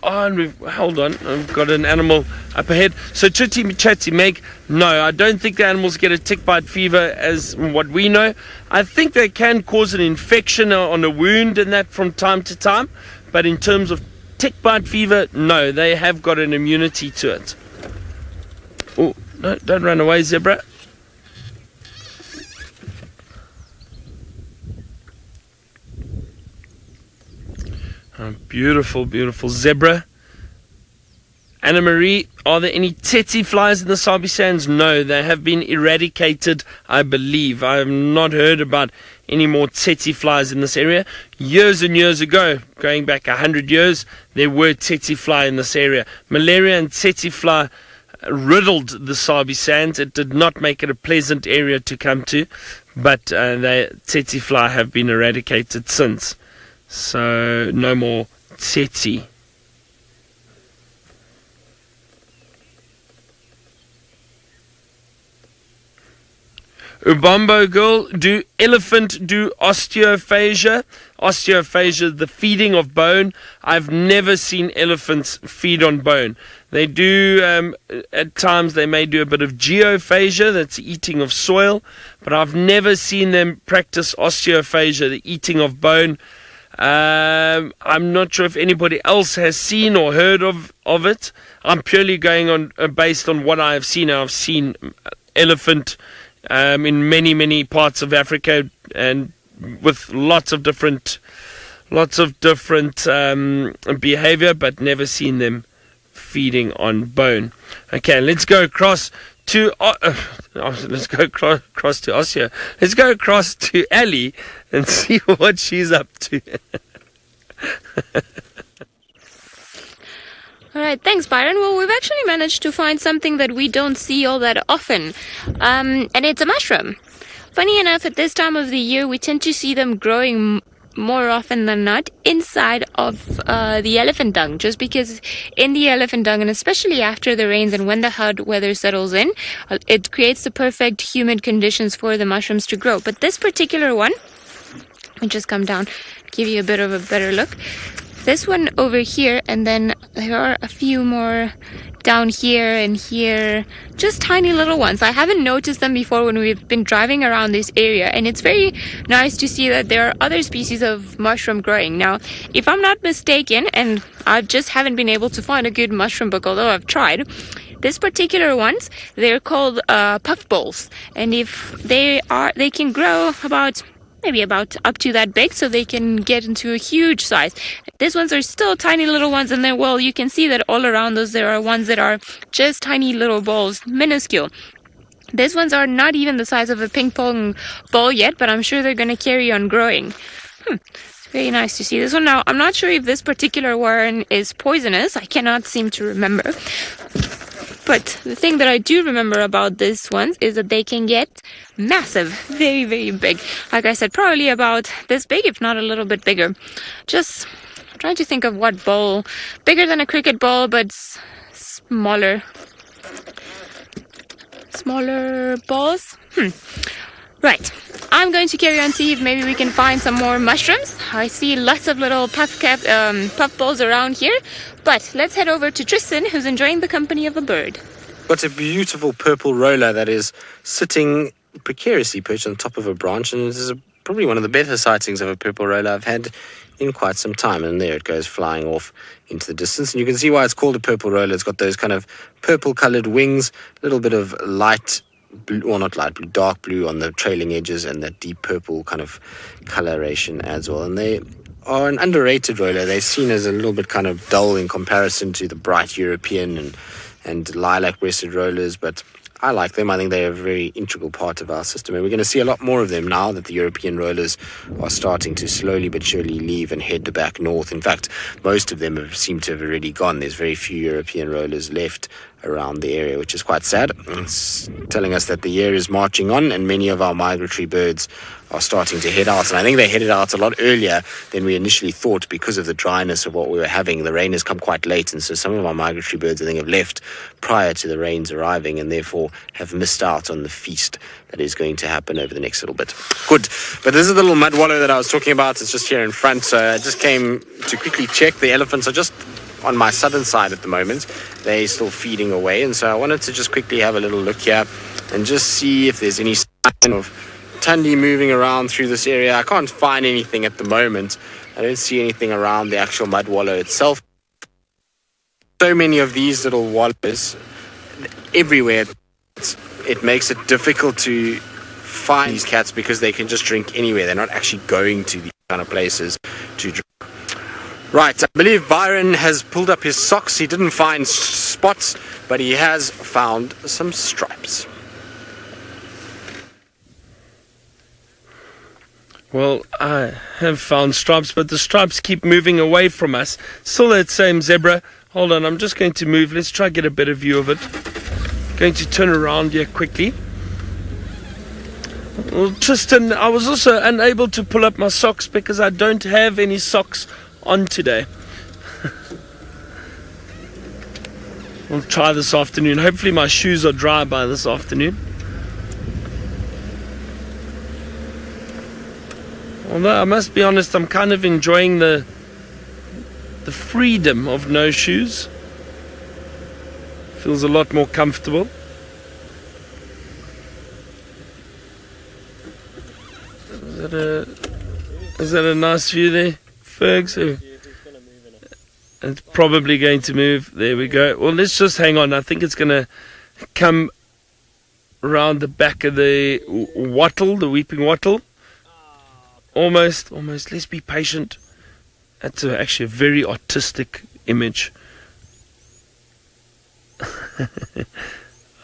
Oh, and hold on, I've got an animal up ahead. So Chitty Chatty Meg, no, I don't think the animals get a tick bite fever as what we know. I think they can cause an infection on a wound and that from time to time. But in terms of tick bite fever, no, they have got an immunity to it. Oh, no, don't run away, zebra. Oh, beautiful, beautiful zebra. Anna Marie, are there any tsetse flies in the Sabi Sands? No, they have been eradicated, I believe. I have not heard about any more tsetse flies in this area. Years and years ago, going back 100 years, there were tsetse fly in this area. Malaria and tsetse fly riddled the Sabi sands. It did not make it a pleasant area to come to, but the tsetse fly have been eradicated since. So no more tsetse. Ubombo girl, do elephant do osteophagia? Osteophagia, the feeding of bone. I've never seen elephants feed on bone. They do, at times they may do a bit of geophagia, that's the eating of soil, but I've never seen them practice osteophagia, the eating of bone. I'm not sure if anybody else has seen or heard of it. I'm purely going on based on what I have seen. I've seen elephant in many parts of Africa, and with lots of different behavior, but never seen them feeding on bone. Okay, let's go across to let's go across to Ossia. Let's go across to Ali and see what she's up to. All right, thanks, Byron. Well, we've actually managed to find something that we don't see all that often, and it's a mushroom. Funny enough, at this time of the year, we tend to see them growing more often than not inside of the elephant dung, just because in the elephant dung, and especially after the rains and when the hot weather settles in, it creates the perfect humid conditions for the mushrooms to grow. But this particular one, I'll just come down, give you a bit of a better look. This one over here, and then there are a few more down here and here, just tiny little ones. I haven't noticed them before when we've been driving around this area, and it's very nice to see that there are other species of mushroom growing. Now, if I'm not mistaken, and I just haven't been able to find a good mushroom book, although I've tried, this particular ones, they're called puffballs, and if they can grow maybe about up to that big, so they can get into a huge size. These ones are still tiny little ones, and then, well, you can see that all around those there are ones that are just tiny little balls, minuscule. These ones are not even the size of a ping pong ball yet, but I'm sure they're going to carry on growing. It's very nice to see this one. Now, I'm not sure if this particular one is poisonous. I cannot seem to remember. But the thing that I do remember about these ones is that they can get massive, very, very big. Like I said, probably about this big, if not a little bit bigger. Just trying to think of what ball. Bigger than a cricket ball, but smaller. Smaller balls. Right. I'm going to carry on, see if maybe we can find some more mushrooms. I see lots of little puff balls around here. But let's head over to Tristan, who's enjoying the company of a bird. Got a beautiful purple roller that is sitting precariously perched on top of a branch, and this is probably one of the better sightings of a purple roller I've had in quite some time. And there it goes flying off into the distance, and you can see why it's called a purple roller. It's got those kind of purple colored wings, a little bit of light blue, or not light blue, dark blue on the trailing edges, and that deep purple kind of coloration as well. And they are an underrated roller. They're seen as a little bit kind of dull in comparison to the bright European and lilac-breasted rollers, but I like them. I think they're a very integral part of our system, and we're going to see a lot more of them now that the European rollers are starting to slowly but surely leave and head back north. In fact, most of them seem to have already gone. There's very few European rollers left around the area, which is quite sad. It's telling us that the year is marching on, and many of our migratory birds are starting to head out. And I think they headed out a lot earlier than we initially thought because of the dryness of what we were having. The rain has come quite late, and so some of our migratory birds, I think, have left prior to the rains arriving, and therefore have missed out on the feast that is going to happen over the next little bit. Good. But this is the little mud wallow that I was talking about. It's just here in front. So I just came to quickly check. The elephants are just on my southern side at the moment. They're still feeding away, and so I wanted to just quickly have a little look here and just see if there's any sign of Tundi moving around through this area. I can't find anything at the moment. I don't see anything around the actual mud wallow itself. So many of these little wallows everywhere. It makes it difficult to find these cats because they can just drink anywhere. They're not actually going to these kind of places to drink. Right, I believe Byron has pulled up his socks. He didn't find spots, but he has found some stripes. Well, I have found stripes, but the stripes keep moving away from us. Still that same zebra. Hold on, I'm just going to move. Let's try to get a better view of it. going to turn around here quickly. Well, Tristan, I was also unable to pull up my socks because I don't have any socks on today. We'll try this afternoon. Hopefully my shoes are dry by this afternoon. Although I must be honest, I'm kind of enjoying the freedom of no shoes. Feels a lot more comfortable. Is that a nice view there, Fergs? It's probably going to move. There we go. Well, let's just hang on. I think it's going to come around the back of the wattle, the weeping wattle. Almost. Let's be patient. That's actually a very artistic image.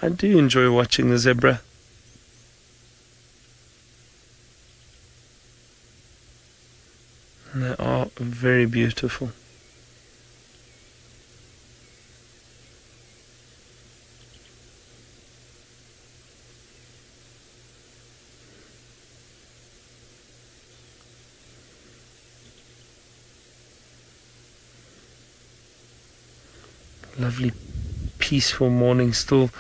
I do enjoy watching the zebra. They are very beautiful. Lovely peaceful morning, still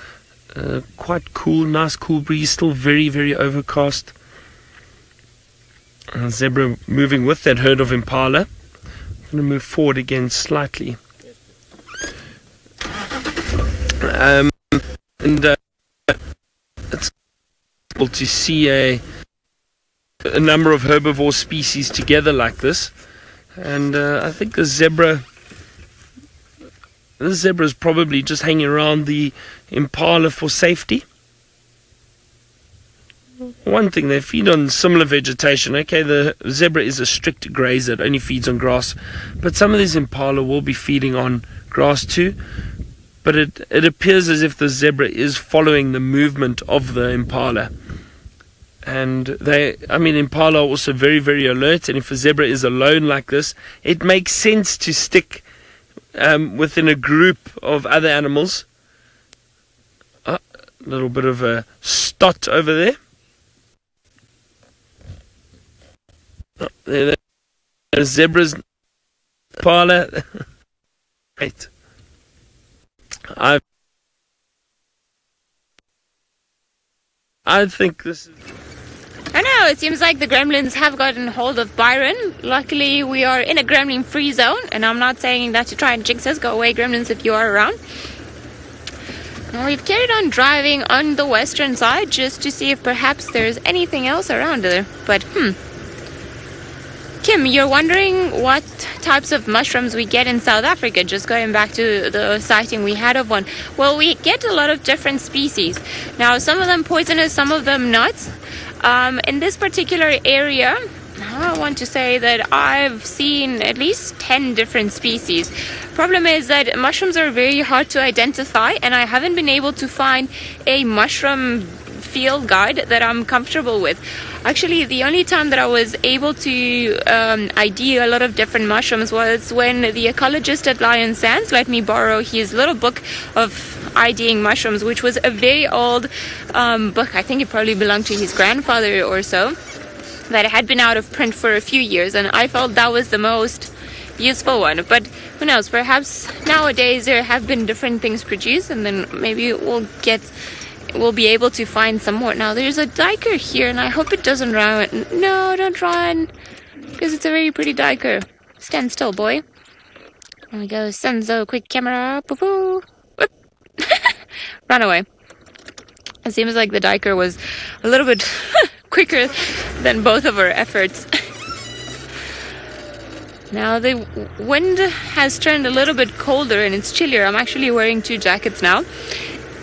quite cool, nice cool breeze, still very, very overcast. Zebra moving with that herd of impala. I'm going to move forward again slightly. And it's possible to see a number of herbivore species together like this. And I think the zebra is probably just hanging around the impala for safety. One thing, they feed on similar vegetation. Okay, the zebra is a strict grazer, it only feeds on grass, but some of these impala will be feeding on grass too. But it appears as if the zebra is following the movement of the impala. And impala are also very, very alert, and if a zebra is alone like this, it makes sense to stick within a group of other animals. A little bit of a stot over there. There, zebras, impala. Right. I think this is... I know, it seems like the gremlins have gotten hold of Byron. Luckily, we are in a gremlin-free zone, and I'm not saying that to try and jinx us. Go away, gremlins, if you are around. Now, we've carried on driving on the western side just to see if perhaps there's anything else around there. But, Kim, you're wondering what types of mushrooms we get in South Africa, just going back to the sighting we had of one. Well, we get a lot of different species. Now, some of them poisonous, some of them not. In this particular area, I want to say that I've seen at least 10 different species. Problem is that mushrooms are very hard to identify, and I haven't been able to find a mushroom field guide that I'm comfortable with. Actually, the only time that I was able to ID a lot of different mushrooms was when the ecologist at Lion Sands let me borrow his little book of IDing mushrooms, which was a very old book. I think it probably belonged to his grandfather or so, that had been out of print for a few years, and I felt that was the most useful one. But who knows, perhaps nowadays there have been different things produced, and then maybe we'll be able to find some more. Now, there's a duiker here, and I hope it doesn't run. No, don't run, because it's a very pretty duiker. Stand still, boy. There we go. Senzo, quick camera. Poo-poo. Whoop. Run away. It seems like the duiker was a little bit quicker than both of our efforts. Now, the wind has turned a little bit colder, and it's chillier. I'm actually wearing 2 jackets now.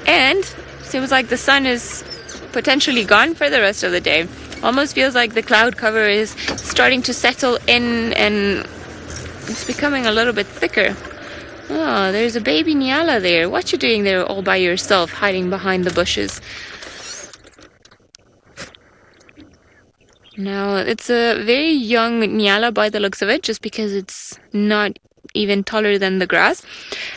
And seems like the sun is potentially gone for the rest of the day. Almost feels like the cloud cover is starting to settle in, and it's becoming a little bit thicker. Oh, there's a baby nyala there. What you doing there all by yourself, hiding behind the bushes? Now, it's a very young nyala by the looks of it, just because it's not even taller than the grass.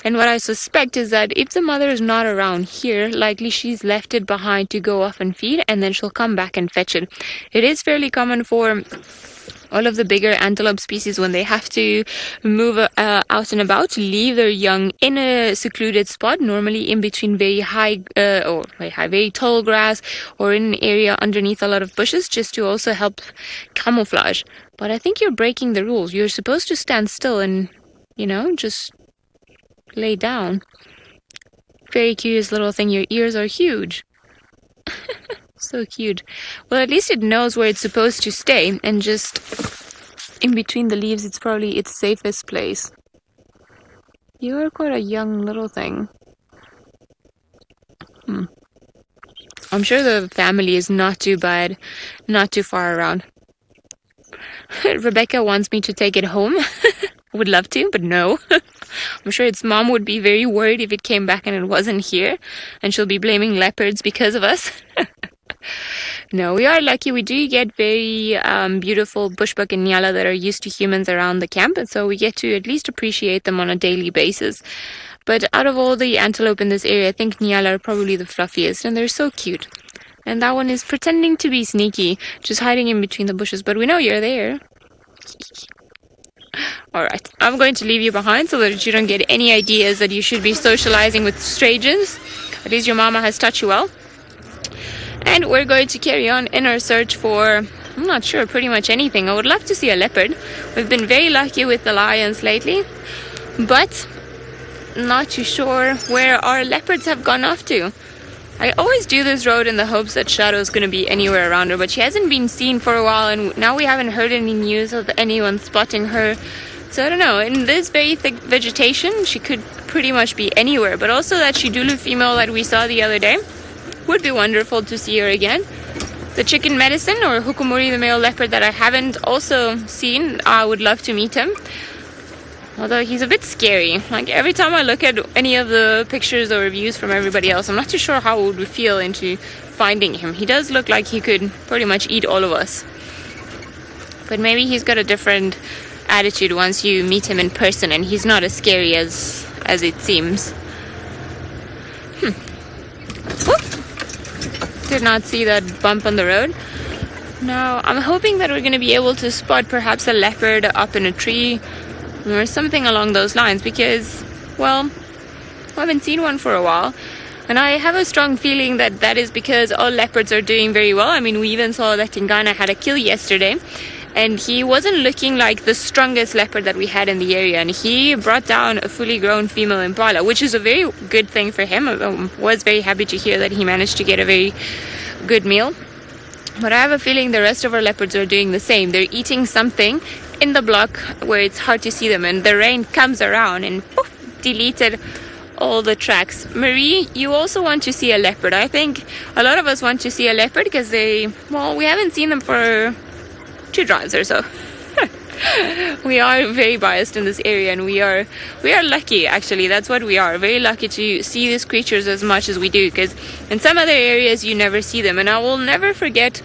And what I suspect is that if the mother is not around here, likely she's left it behind to go off and feed, and then she'll come back and fetch it. It is fairly common for all of the bigger antelope species, when they have to move out and about, to leave their young in a secluded spot, normally in between very very tall grass, or in an area underneath a lot of bushes, just to also help camouflage. But I think you're breaking the rules. You're supposed to stand still and, just lay down. Very curious little thing. Your ears are huge. So cute. Well, at least it knows where it's supposed to stay, and just in between the leaves, it's probably its safest place. You are quite a young little thing. I'm sure the family is not too bad, not too far around. Rebecca wants me to take it home. Would love to, but no. I'm sure its mom would be very worried if it came back and it wasn't here, and she'll be blaming leopards because of us. No, we are lucky. We do get very beautiful bushbuck and nyala that are used to humans around the camp, and so we get to at least appreciate them on a daily basis. But out of all the antelope in this area, I think nyala are probably the fluffiest, and they're so cute. And that one is pretending to be sneaky, just hiding in between the bushes, but we know you're there. Alright, I'm going to leave you behind so that you don't get any ideas that you should be socializing with strangers. At least your mama has taught you well. And we're going to carry on in our search for, I'm not sure, pretty much anything. I would love to see a leopard. We've been very lucky with the lions lately, but not too sure where our leopards have gone off to. I always do this road in the hopes that Shadow's going to be anywhere around her, but she hasn't been seen for a while, and now we haven't heard any news of anyone spotting her. So I don't know, in this very thick vegetation, she could pretty much be anywhere. But also that Shidulu female that we saw the other day, would be wonderful to see her again. The chicken medicine, or Hukumuri, the male leopard that I haven't also seen, I would love to meet him. Although he's a bit scary. Like every time I look at any of the pictures or reviews from everybody else, I'm not too sure how would we feel into finding him. He does look like he could pretty much eat all of us. But maybe he's got a different attitude once you meet him in person, and he's not as scary as it seems. Did not see that bump on the road. Now I'm hoping that we're going to be able to spot perhaps a leopard up in a tree or something along those lines, because, well, I haven't seen one for a while, and I have a strong feeling that that is because all leopards are doing very well. I mean, we even saw that Tingana had a kill yesterday, and he wasn't looking like the strongest leopard that we had in the area, and he brought down a fully grown female impala, which is a very good thing for him. I was very happy to hear that he managed to get a very good meal. But I have a feeling the rest of our leopards are doing the same. They're eating something in the block where it's hard to see them, and the rain comes around and poof, deleted all the tracks. Marie, you also want to see a leopard. I think a lot of us want to see a leopard because we haven't seen them for 2 drives or so. We are very biased in this area, and we are lucky, actually. That's what we are, very lucky to see these creatures as much as we do, because in some other areas you never see them. And I will never forget,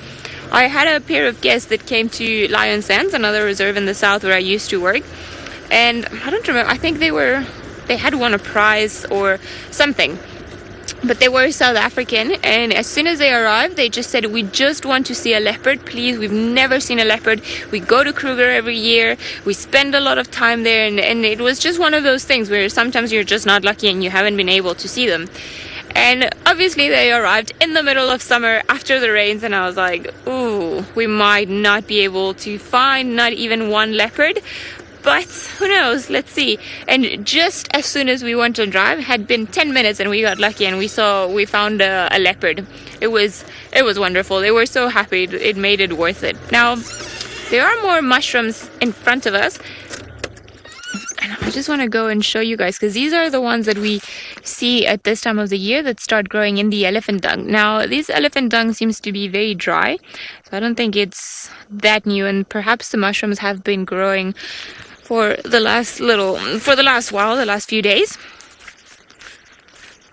I had a pair of guests that came to Lion Sands, another reserve in the south where I used to work, and I don't remember, I think they had won a prize or something. But they were South African, and as soon as they arrived, they just said, we just want to see a leopard, please. We've never seen a leopard. We go to Kruger every year. We spend a lot of time there, and it was just one of those things where sometimes you're just not lucky and you haven't been able to see them. And obviously they arrived in the middle of summer after the rains, and I was like, ooh, we might not be able to find not even one leopard. But who knows, let's see. And just as soon as we went to drive, had been 10 minutes and we got lucky, and we found a leopard. It was wonderful. They were so happy. It made it worth it. Now there are more mushrooms in front of us, and I just want to go and show you guys, because these are the ones that we see at this time of the year that start growing in the elephant dung. Now this elephant dung seems to be very dry, so I don't think it's that new, and perhaps the mushrooms have been growing for the last while, the last few days.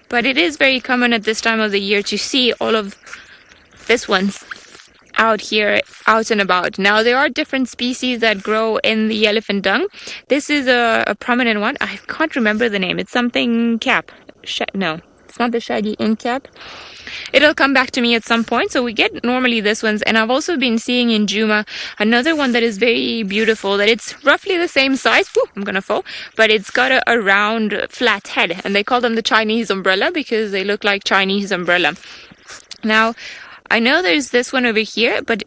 But it is very common at this time of the year to see all of this ones. out here, out and about. Now, there are different species that grow in the elephant dung. This is a prominent one. I can't remember the name. It's something cap. No, it's not the shaggy ink cap. It'll come back to me at some point. So we get normally this ones, and I've also been seeing in Djuma another one that is very beautiful, that it's roughly the same size. Whew, I'm gonna fall. But it's got a round flat head, and they call them the Chinese umbrella because they look like Chinese umbrella. Now, I know there's this one over here, but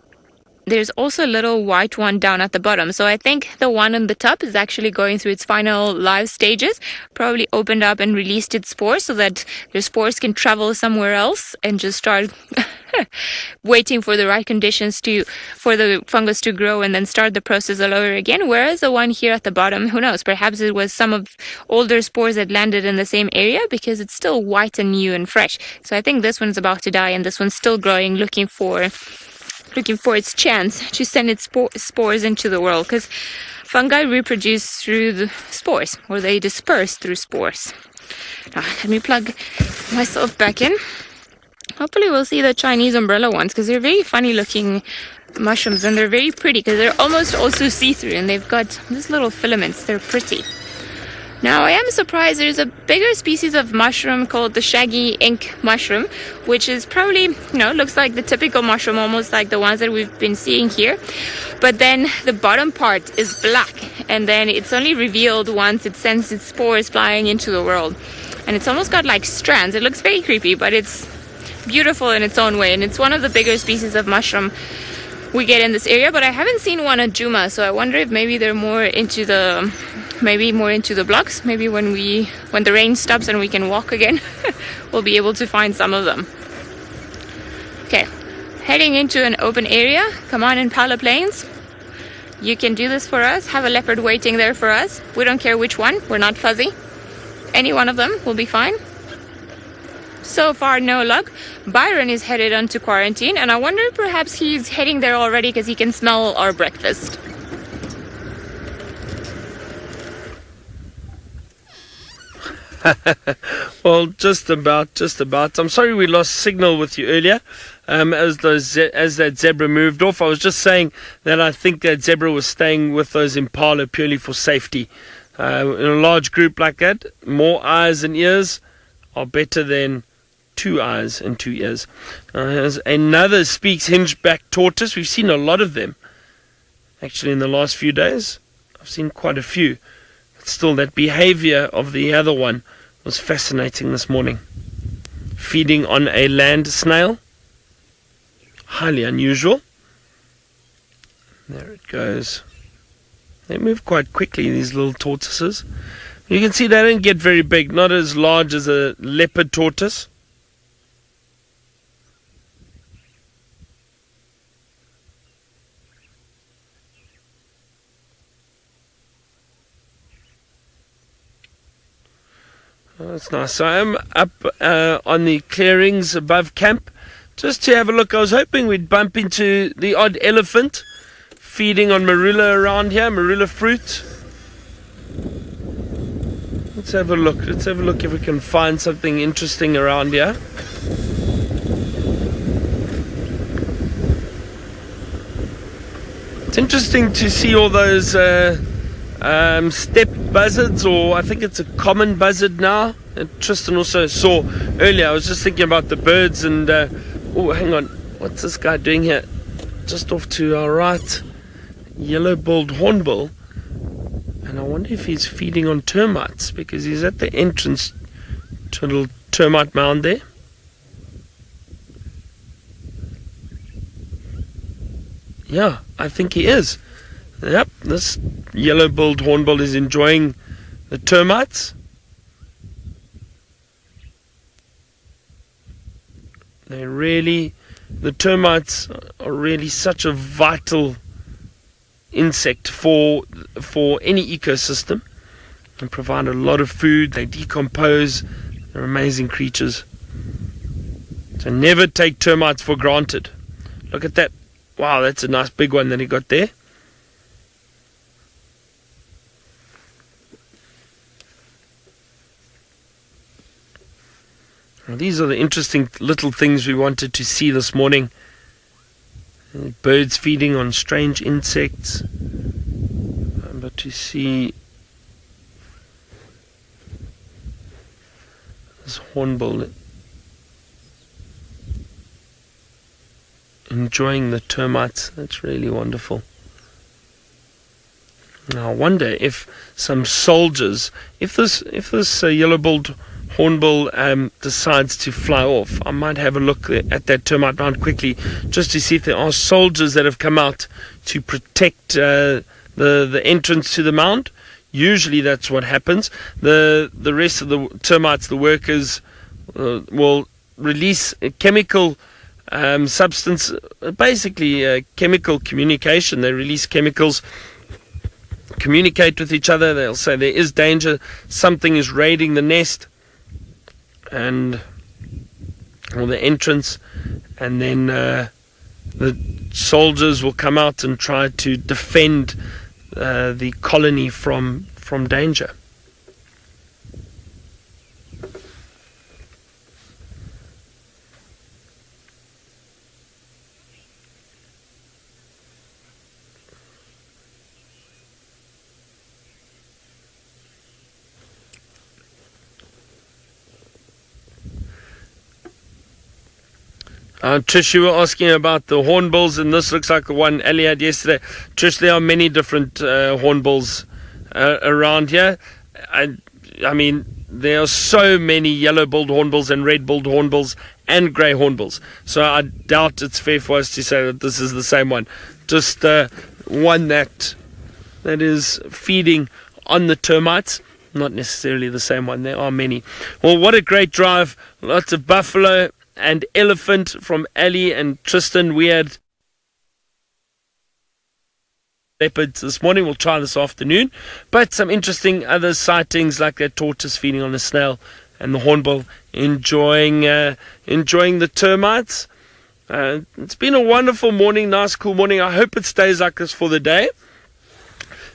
there's also a little white one down at the bottom. So I think the one on the top is actually going through its final life stages, probably opened up and released its spores so that the spores can travel somewhere else and just start waiting for the right conditions for the fungus to grow and then start the process all over again. Whereas the one here at the bottom, who knows, perhaps it was some of older spores that landed in the same area because it's still white and new and fresh. So I think this one's about to die and this one's still growing, looking for its chance to send its spores into the world, because fungi reproduce through the spores, or they disperse through spores. Now, let me plug myself back in. Hopefully we'll see the Chinese umbrella ones, because they're very funny looking mushrooms, and they're very pretty because they're almost also see-through, and they've got these little filaments. They're pretty. Now, I am surprised there's a bigger species of mushroom called the shaggy ink mushroom, which is probably, looks like the typical mushroom, almost like the ones that we've been seeing here. But then the bottom part is black, and then it's only revealed once it sends its spores flying into the world. And it's almost got like strands. It looks very creepy, but it's beautiful in its own way, and it's one of the bigger species of mushroom we get in this area. But I haven't seen one at Djuma, so I wonder if maybe they're more into the blocks. Maybe when the rain stops and we can walk again, we'll be able to find some of them. Okay, heading into an open area. Come on, Impala plains. You can do this for us. Have a leopard waiting there for us. We don't care which one. We're not fuzzy. Any one of them will be fine. So far, no luck. Byron is headed onto quarantine, and I wonder if perhaps he's heading there already because he can smell our breakfast. Well, just about. I'm sorry we lost signal with you earlier. As that zebra moved off, I was just saying that I think that zebra was staying with those impala purely for safety. In a large group like that, more eyes and ears are better than 2 eyes and 2 ears. Here's another Speaks hinge-back tortoise. We've seen a lot of them actually in the last few days. I've seen quite a few. But still, that behavior of the other one was fascinating this morning. Feeding on a land snail. Highly unusual. There it goes. They move quite quickly, these little tortoises. You can see they don't get very big, not as large as a leopard tortoise. Oh, that's nice. So I'm up on the clearings above camp just to have a look. I was hoping we'd bump into the odd elephant feeding on marula around here, marula fruit. Let's have a look. Let's have a look if we can find something interesting around here. It's interesting to see all those steppe buzzards, or I think it's a common buzzard now. And Tristan also saw earlier. I was just thinking about the birds and oh, hang on, what's this guy doing here? Just off to our right, yellow-billed hornbill, and I wonder if he's feeding on termites because he's at the entrance to a little termite mound there. Yeah, I think he is. Yep, this yellow-billed hornbill is enjoying the termites. The termites are really such a vital insect for any ecosystem. They provide a lot of food, they decompose, they're amazing creatures. So never take termites for granted. Look at that. Wow, that's a nice big one that he got there. Now, these are the interesting little things we wanted to see this morning. Birds feeding on strange insects. But to see this hornbill enjoying the termites, that's really wonderful. Now I wonder if some soldiers, if this yellow-billed hornbill decides to fly off, I might have a look at that termite mound quickly, just to see if there are soldiers that have come out to protect the entrance to the mound. Usually that's what happens. The rest of the termites, the workers, will release a chemical substance, basically chemical communication. They release chemicals, communicate with each other. They'll say there is danger, something is raiding the nest or the entrance, and then the soldiers will come out and try to defend the colony from danger. Trish, you were asking about the hornbills, and this looks like the one Ali had yesterday. Trish, there are many different hornbills around here. I mean, there are so many yellow-billed hornbills and red-billed hornbills and grey hornbills. So I doubt it's fair for us to say that this is the same one. Just one that is feeding on the termites. Not necessarily the same one. There are many. Well, what a great drive. Lots of buffalo and elephant from Ali and Tristan. We had leopards this morning. We'll try this afternoon. But some interesting other sightings, like that tortoise feeding on a snail and the hornbill enjoying the termites. It's been a wonderful morning, nice cool morning. I hope it stays like this for the day.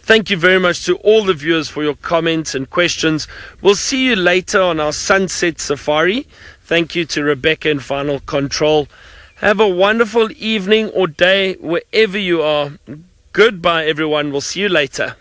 Thank you very much to all the viewers for your comments and questions. We'll see you later on our sunset safari. Thank you to Rebecca in Final Control. Have a wonderful evening or day wherever you are. Goodbye, everyone. We'll see you later.